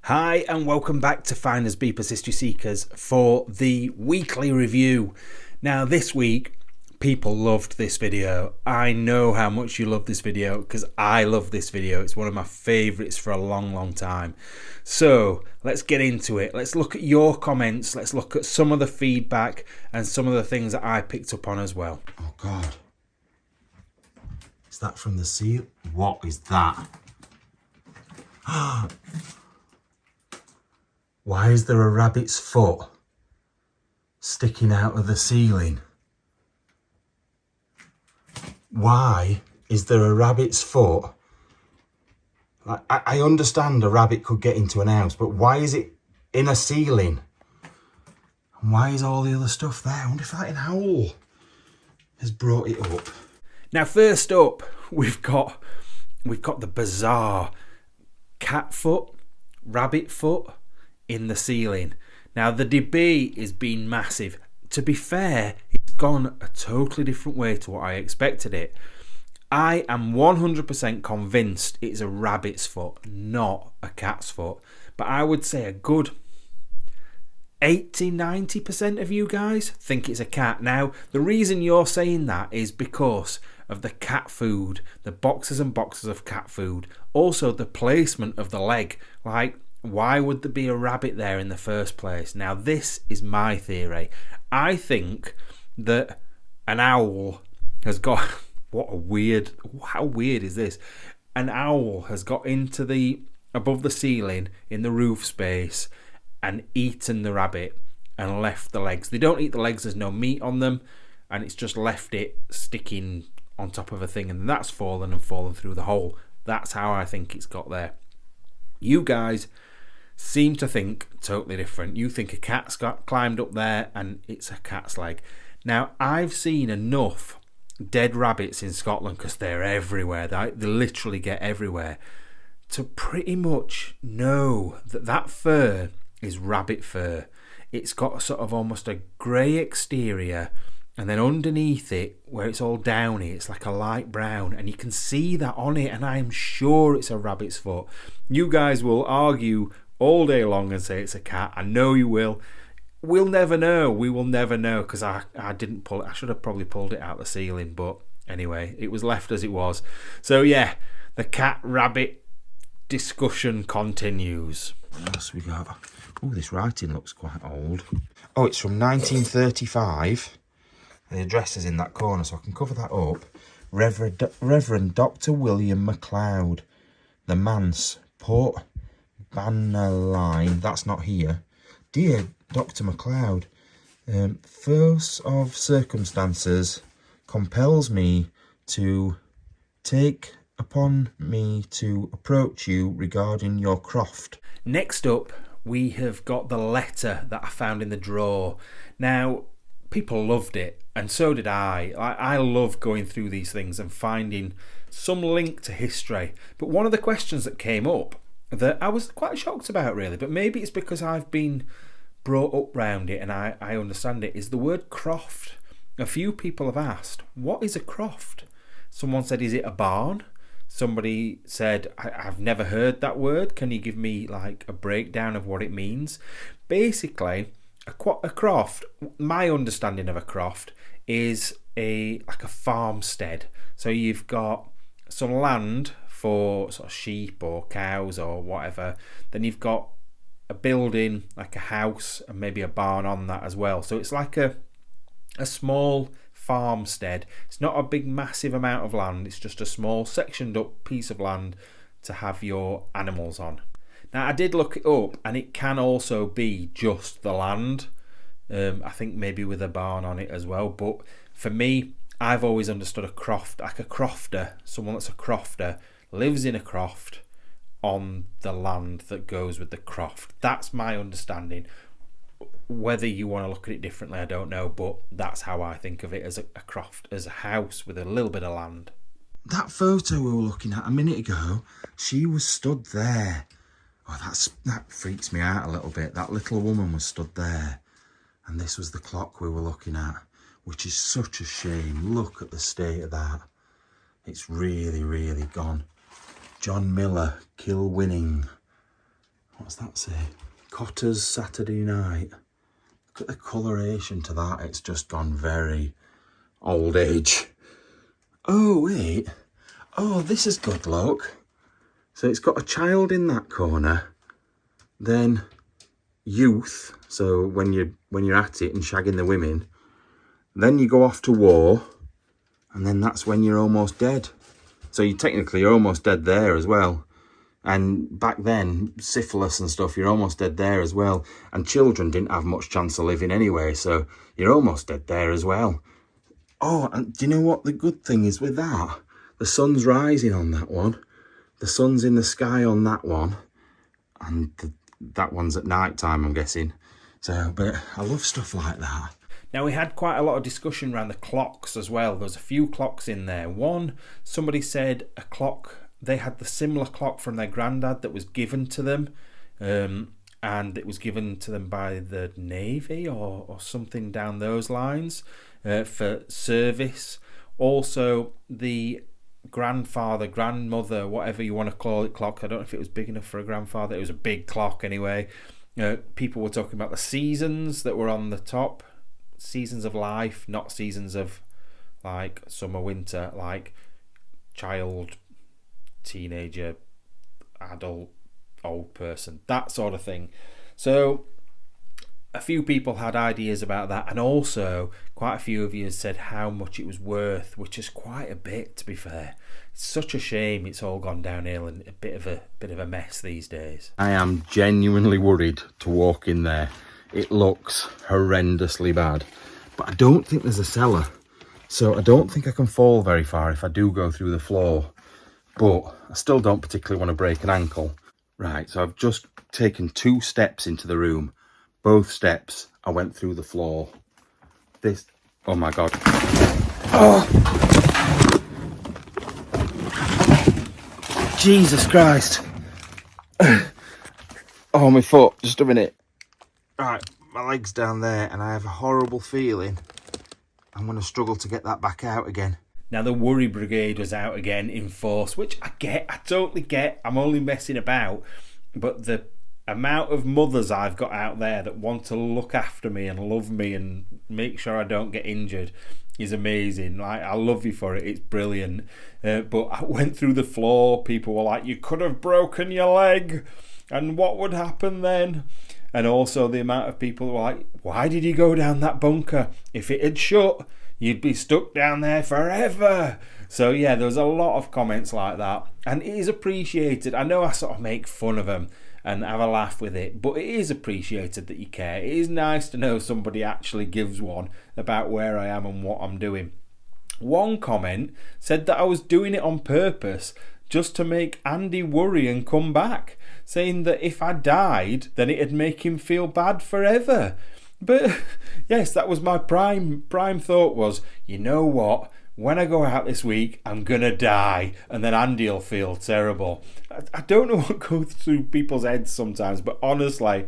Hi and welcome back to FindersBeepers History Seekers for the weekly review. Now this week, people loved this video. I know how much you love this video because I love this video. It's one of my favourites for a long time. So let's get into it. Let's look at your comments. Let's look at some of the feedback and some of the things that I picked up on as well. Oh God. Is that from the seal? What is that? Why is there a rabbit's foot sticking out of the ceiling? Why is there a rabbit's foot? Like, I understand a rabbit could get into an house, but why is it in a ceiling? And why is all the other stuff there? I wonder if that an owl has brought it up. Now first up, we've got the bizarre cat foot, rabbit foot in the ceiling. Now the debate has been massive. To be fair, it's gone a totally different way to what I expected it. I am 100% convinced it's a rabbit's foot, not a cat's foot. But I would say a good 80-90% of you guys think it's a cat. Now the reason you're saying that is because of the cat food, the boxes and boxes of cat food, also the placement of the leg. Like, why would there be a rabbit there in the first place? Now this is my theory. I think that an owl has got how weird is this? An owl has got into the above the ceiling in the roof space and eaten the rabbit and left the legs. They don't eat the legs, there's no meat on them, and it's just left it sticking on top of a thing, and that's fallen through the hole. That's how I think it's got there. You guys seem to think totally different. You think a cat's climbed up there and it's a cat's leg. Now I've seen enough dead rabbits in Scotland, because they're everywhere, they literally get everywhere, to pretty much know that fur is rabbit fur. It's got sort of almost a grey exterior, and then underneath it, where it's all downy, it's like a light brown, and you can see that on it, and I'm sure it's a rabbit's foot. You guys will argue all day long and say it's a cat. I know you will. We'll never know. We will never know, because I didn't pull it. I should have probably pulled it out the ceiling, but anyway, it was left as it was. So yeah, the cat rabbit discussion continues. What else we got? Oh, this writing looks quite old. Oh, it's from 1935. The address is in that corner, so I can cover that up. Reverend Dr. William MacLeod, the manse, Port Bannaline. That's not here. Dear Dr. MacLeod, force of circumstances compels me to take upon me to approach you regarding your Croft. Next up, we have got the letter that I found in the drawer. Now, people loved it, and so did I. I love going through these things and finding some link to history. But one of the questions that came up that I was quite shocked about, really, but maybe it's because I've been brought up round it and I understand it, is the word croft. A few people have asked, what is a croft? Someone said, is it a barn? Somebody said, I've never heard that word. Can you give me like a breakdown of what it means? Basically, a croft, my understanding of a croft is like a farmstead. So you've got some land for sort of sheep or cows or whatever. Then you've got a building, like a house, and maybe a barn on that as well. So it's like a small farmstead. It's not a big massive amount of land, it's just a small sectioned up piece of land to have your animals on. Now I did look it up, and it can also be just the land. I think maybe with a barn on it as well, but for me, I've always understood a croft, like a crofter, someone that's a crofter, lives in a croft on the land that goes with the croft. That's my understanding. Whether you want to look at it differently, I don't know, but that's how I think of it, as a croft, as a house with a little bit of land. That photo we were looking at a minute ago, she was stood there. Oh, that freaks me out a little bit. That little woman was stood there, and this was the clock we were looking at, which is such a shame. Look at the state of that. It's really, really gone. John Miller, kill winning. What's that say? Cotter's Saturday Night. Look at the coloration to that. It's just gone very old age. Oh, wait. Oh, this is good, look. So it's got a child in that corner. Then youth. So when you're at it and shagging the women. Then you go off to war. And then that's when you're almost dead. So you're almost dead there as well. And back then, syphilis and stuff, you're almost dead there as well. And children didn't have much chance of living anyway, so you're almost dead there as well. Oh, and do you know what the good thing is with that? The sun's rising on that one. The sun's in the sky on that one. And that one's at night time, I'm guessing. So, but I love stuff like that. Now, we had quite a lot of discussion around the clocks as well. There's a few clocks in there. One, somebody said a clock, they had the similar clock from their granddad that was given to them, and it was given to them by the Navy or something down those lines for service. Also, the grandfather, grandmother, whatever you want to call it, clock. I don't know if it was big enough for a grandfather. It was a big clock anyway. People were talking about the seasons that were on the top. Seasons of life, not seasons of like summer, winter, like child, teenager, adult, old person, that sort of thing. So a few people had ideas about that, and also quite a few of you said how much it was worth, which is quite a bit, to be fair. It's such a shame it's all gone downhill and a bit of a mess these days. I am genuinely worried to walk in there. It looks horrendously bad, but I don't think there's a cellar, so I don't think I can fall very far if I do go through the floor, but I still don't particularly want to break an ankle. Right, so I've just taken 2 steps into the room. Both steps I went through the floor. Oh my god. Oh! Jesus Christ. Oh, my foot, just a minute. Right, my leg's down there and I have a horrible feeling I'm going to struggle to get that back out again. Now, the Worry Brigade was out again in force, which I totally get. I'm only messing about. But the amount of mothers I've got out there that want to look after me and love me and make sure I don't get injured is amazing. Like, I love you for it. It's brilliant. But I went through the floor. People were like, you could have broken your leg. And what would happen then? And also the amount of people who were like, why did you go down that bunker? If it had shut, you'd be stuck down there forever. So yeah, there was a lot of comments like that. And it is appreciated. I know I sort of make fun of them and have a laugh with it, but it is appreciated that you care. It is nice to know somebody actually gives one about where I am and what I'm doing. One comment said that I was doing it on purpose just to make Andy worry and come back, saying that if I died, then it'd make him feel bad forever. But yes, that was my prime thought was, you know what? When I go out this week, I'm going to die, and then Andy'll feel terrible. I don't know what goes through people's heads sometimes, but honestly,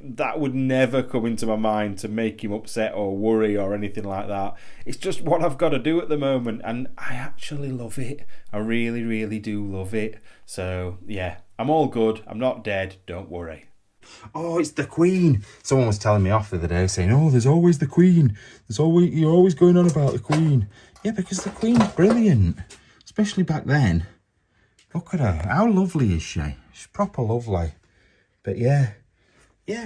that would never come into my mind to make him upset or worry or anything like that. It's just what I've got to do at the moment, and I actually love it. I really, really do love it. So, yeah, I'm all good. I'm not dead. Don't worry. Oh, it's the Queen. Someone was telling me off the other day saying, oh, there's always the Queen. You're always going on about the Queen. Yeah, because the Queen's brilliant, especially back then. Look at her. How lovely is she? She's proper lovely. But yeah,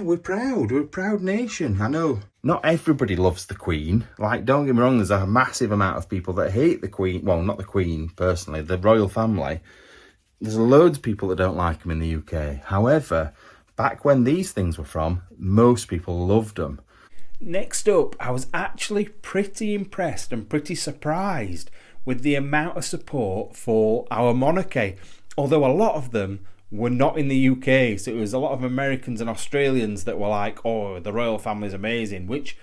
we're proud. We're a proud nation. I know not everybody loves the Queen. Like, don't get me wrong, there's a massive amount of people that hate the Queen. Well, not the Queen, personally, the royal family. There's loads of people that don't like them in the UK. However, back when these things were from, most people loved them. Next up, I was actually pretty impressed and pretty surprised with the amount of support for our monarchy. Although a lot of them were not in the UK, so it was a lot of Americans and Australians that were like, oh, the royal family's amazing, which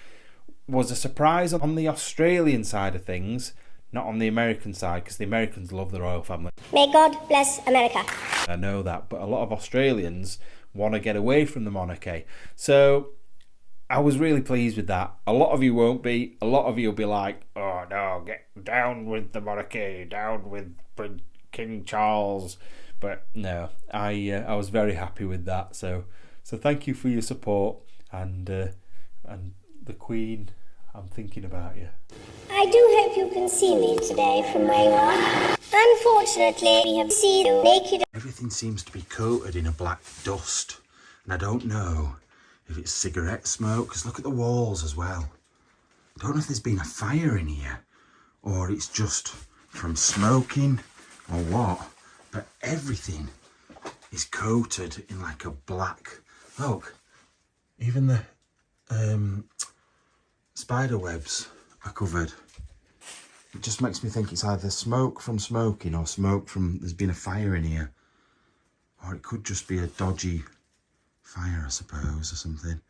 was a surprise on the Australian side of things, not on the American side, because the Americans love the royal family. May God bless America. I know that, but a lot of Australians want to get away from the monarchy. So I was really pleased with that. A lot of you won't be. A lot of you will be like, oh no, get down with the monarchy, down with King Charles. But no, I was very happy with that. So thank you for your support, and the Queen, I'm thinking about you. I do hope you can see me today from where you are. Unfortunately, we have seen you naked. Everything seems to be coated in a black dust, and I don't know if it's cigarette smoke, because look at the walls as well. I don't know if there's been a fire in here, or it's just from smoking, or what, but everything is coated in like a black, look, even the spider webs are covered. It just makes me think it's either smoke from smoking or smoke from there's been a fire in here, or it could just be a dodgy fire, I suppose, or something.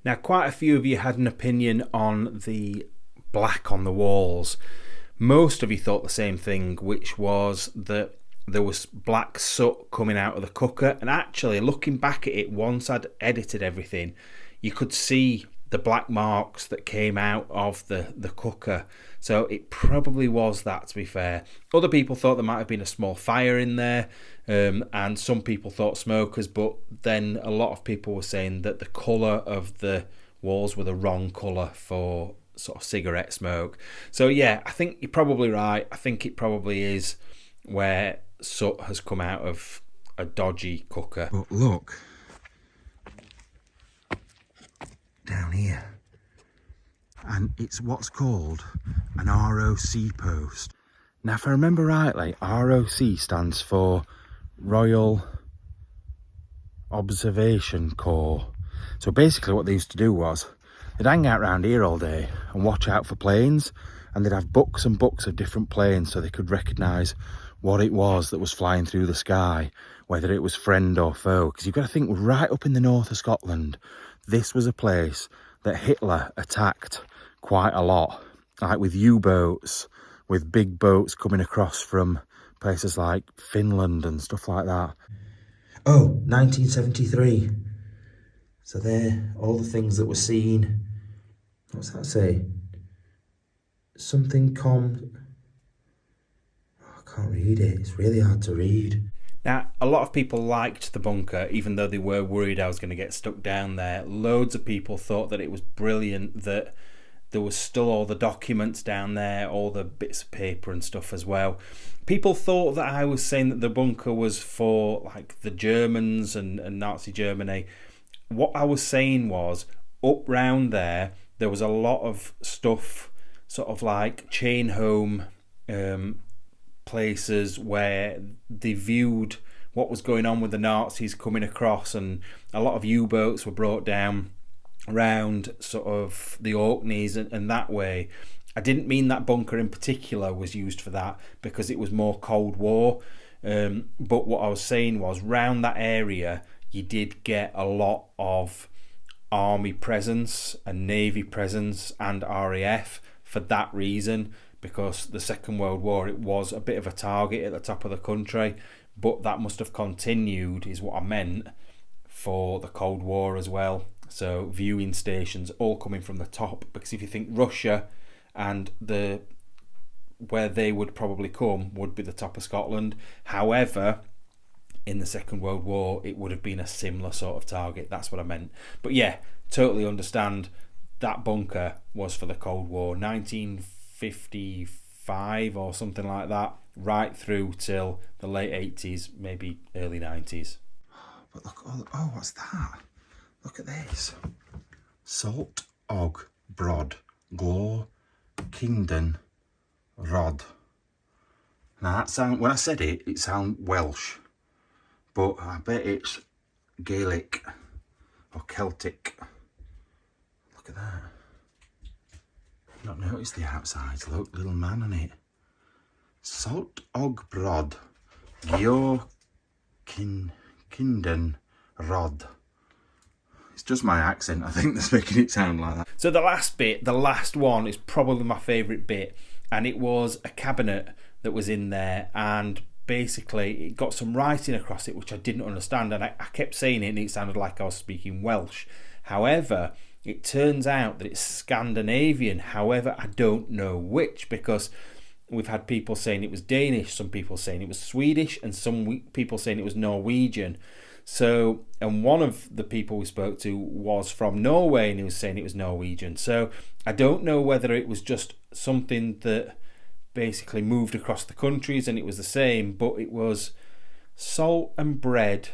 Now, quite a few of you had an opinion on the black on the walls. Most of you thought the same thing, which was that there was black soot coming out of the cooker. And actually, looking back at it, once I'd edited everything, you could see the black marks that came out of the cooker. So it probably was that, to be fair. Other people thought there might have been a small fire in there, and some people thought smokers, but then a lot of people were saying that the colour of the walls were the wrong colour for sort of cigarette smoke. So yeah, I think you're probably right. I think it probably is where soot has come out of a dodgy cooker. But look, down here, and it's what's called an ROC post. Now, if I remember rightly, ROC stands for Royal Observation Corps. So basically what they used to do was they'd hang out around here all day and watch out for planes, and they'd have books and books of different planes so they could recognise what it was that was flying through the sky, whether it was friend or foe. Because you've got to think, right up in the north of Scotland, this was a place that Hitler attacked quite a lot, like with U-boats, with big boats coming across from places like Finland and stuff like that. Oh, 1973. So there, all the things that were seen. What's that say? Something oh, I can't read it. It's really hard to read. Now, a lot of people liked the bunker, even though they were worried I was going to get stuck down there. Loads of people thought that it was brilliant that there was still all the documents down there, all the bits of paper and stuff as well. People thought that I was saying that the bunker was for like the Germans and Nazi Germany. What I was saying was, up round there was a lot of stuff, sort of like chain home places where they viewed what was going on with the Nazis coming across, and a lot of U-boats were brought down around sort of the Orkneys and that way. I didn't mean that bunker in particular was used for that, because it was more Cold War, but what I was saying was round that area you did get a lot of army presence and navy presence and RAF for that reason, because the Second World War, it was a bit of a target at the top of the country, but that must have continued, is what I meant, for the Cold War as well. So viewing stations all coming from the top, because if you think Russia, and where they would probably come would be the top of Scotland. However, in the Second World War, it would have been a similar sort of target. That's what I meant. But yeah, totally understand that bunker was for the Cold War, 1955 or something like that, right through till the late 80s, maybe early 90s. But look, oh, what's that? Look at this. Salt Og Brod Glor Kingdon Rod. Now that sound, when I said it, it sounded Welsh, but I bet it's Gaelic or Celtic. Look at that. I've not noticed the outsides. Look, little man on it. Salt Og Brod Glor Kingdon Rod. It's just my accent, I think, that's making it sound like that. So the last bit, the last one, is probably my favourite bit, and it was a cabinet that was in there, and basically it got some writing across it which I didn't understand, and I kept saying it and it sounded like I was speaking Welsh. However, it turns out that it's Scandinavian. However, I don't know which, because we've had people saying it was Danish, some people saying it was Swedish, and some people saying it was Norwegian. So, and one of the people we spoke to was from Norway, and he was saying it was Norwegian. So I don't know whether it was just something that basically moved across the countries and it was the same, but it was salt and bread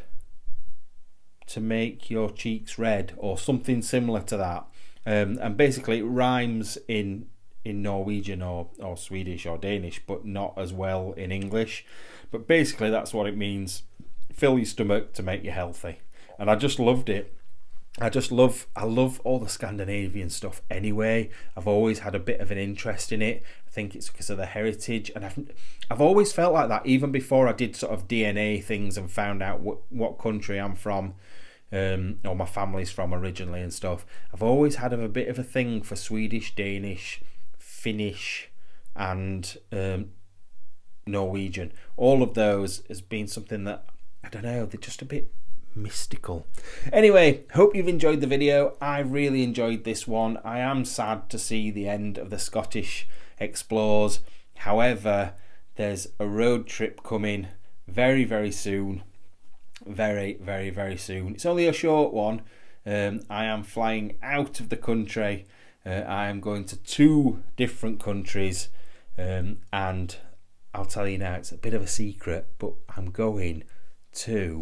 to make your cheeks red, or something similar to that. And basically it rhymes in Norwegian or Swedish or Danish, but not as well in English. But basically that's what it means. Fill your stomach to make you healthy. And I just loved it. I love all the Scandinavian stuff anyway. I've always had a bit of an interest in it. I think it's because of the heritage, and I've always felt like that even before I did sort of DNA things and found out what country I'm from, or my family's from originally and stuff. I've always had a bit of a thing for Swedish, Danish, Finnish, and Norwegian. All of those has been something that, I don't know, they're just a bit mystical. Anyway, hope you've enjoyed the video. I really enjoyed this one. I am sad to see the end of the Scottish Explores. However, there's a road trip coming very, very soon. Very, very, very soon. It's only a short one. I am flying out of the country. I am going to 2 different countries, and I'll tell you now, it's a bit of a secret, but I'm going to